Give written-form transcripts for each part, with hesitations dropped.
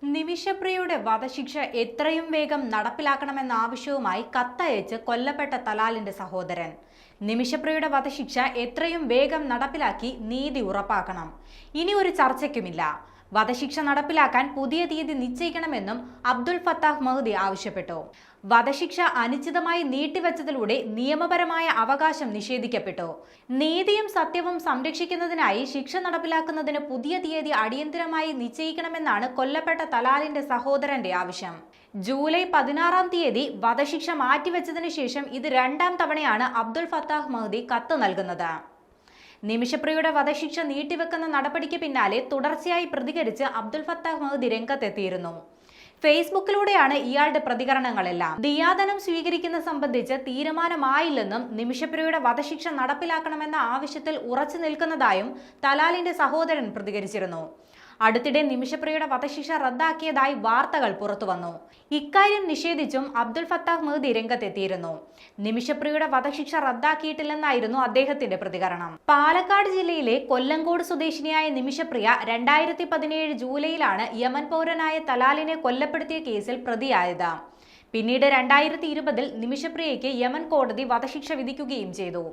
നിമിഷപ്രിയയുടെ വധശിക്ഷ എത്രയും വേഗം നടപ്പിലാക്കണമെന്ന ആവശ്യവുമായി കത്തയച്ച് കൊല്ലപ്പെട്ട തലാലിന്റെ സഹോദരൻ. നിമിഷപ്രിയയുടെ വധശിക്ഷ എത്രയും വേഗം നടപ്പിലാക്കി നീതി ഉറപ്പാക്കണം. ഇനി ഒരു ചർച്ചയ്ക്കുമില്ല. വധശിക്ഷ നടപ്പിലാക്കാൻ പുതിയ തീയതി നിശ്ചയിക്കണമെന്നും അബ്ദുൽ ഫത്താഹ് മഹ്ദി ആവശ്യപ്പെട്ടു. വധശിക്ഷ അനിശ്ചിതമായി നീട്ടിവെച്ചതിലൂടെ നിയമപരമായ അവകാശം നിഷേധിക്കപ്പെട്ടു. നീതിയും സത്യവും സംരക്ഷിക്കുന്നതിനായി ശിക്ഷ നടപ്പിലാക്കുന്നതിന് പുതിയ തീയതി അടിയന്തരമായി നിശ്ചയിക്കണമെന്നാണ് കൊല്ലപ്പെട്ട തലാലിന്റെ സഹോദരന്റെ ആവശ്യം. ജൂലൈ 16-ാം തീയതി വധശിക്ഷ മാറ്റിവെച്ചതിനു ശേഷം ഇത് രണ്ടാം തവണയാണ് അബ്ദുൽ ഫത്താഹ് മഹ്ദി കത്ത് നൽകുന്നത്. നിമിഷപ്രിയയുടെ വധശിക്ഷ നീട്ടിവെക്കുന്ന നടപടിക്ക് പിന്നാലെ തുടർച്ചയായി പ്രതികരിച്ച് അബ്ദുൽ ഫത്താഹ് മഹ്ദി രംഗത്തെത്തിയിരുന്നു. ഫേസ്ബുക്കിലൂടെയാണ് ഇയാളുടെ പ്രതികരണങ്ങളെല്ലാം. ദിയാദനം സ്വീകരിക്കുന്ന സംബന്ധിച്ച് തീരുമാനമായില്ലെന്നും നിമിഷപ്രിയയുടെ വധശിക്ഷ നടപ്പിലാക്കണമെന്ന ആവശ്യത്തിൽ ഉറച്ചു നിൽക്കുന്നതായും തലാലിന്റെ സഹോദരൻ പ്രതികരിച്ചിരുന്നു. അടുത്തിടെ നിമിഷപ്രിയയുടെ വധശിക്ഷ റദ്ദാക്കിയതായി വാർത്തകൾ പുറത്തുവന്നു. ഇക്കാര്യം നിഷേധിച്ചും അബ്ദുൽ ഫത്താഹ് മഹ്ദി രംഗത്തെത്തിയിരുന്നു. നിമിഷപ്രിയയുടെ വധശിക്ഷ റദ്ദാക്കിയിട്ടില്ലെന്നായിരുന്നു അദ്ദേഹത്തിന്റെ പ്രതികരണം. പാലക്കാട് ജില്ലയിലെ കൊല്ലങ്കോട് സ്വദേശിനിയായ നിമിഷപ്രിയ 2017 ജൂലൈയിലാണ് യമൻ പൗരനായ തലാലിനെ കൊലപ്പെടുത്തിയ കേസിൽ പ്രതിയായത്. പിന്നീട് 2020-ൽ നിമിഷപ്രിയയ്ക്ക് യമൻ കോടതി വധശിക്ഷ വിധിക്കുകയും ചെയ്തു.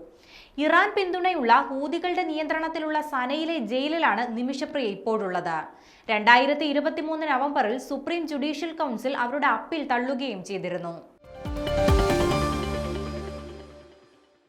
ഇറാൻ പിന്തുണയുള്ള ഹൂതികളുടെ നിയന്ത്രണത്തിലുള്ള സനയിലെ ജയിലിലാണ് നിമിഷപ്രിയ ഇപ്പോഴുള്ളത്. 2023 നവംബറിൽ സുപ്രീം ജുഡീഷ്യൽ കൗൺസിൽ അവരുടെ അപ്പീൽ തള്ളുകയും ചെയ്തിരുന്നു.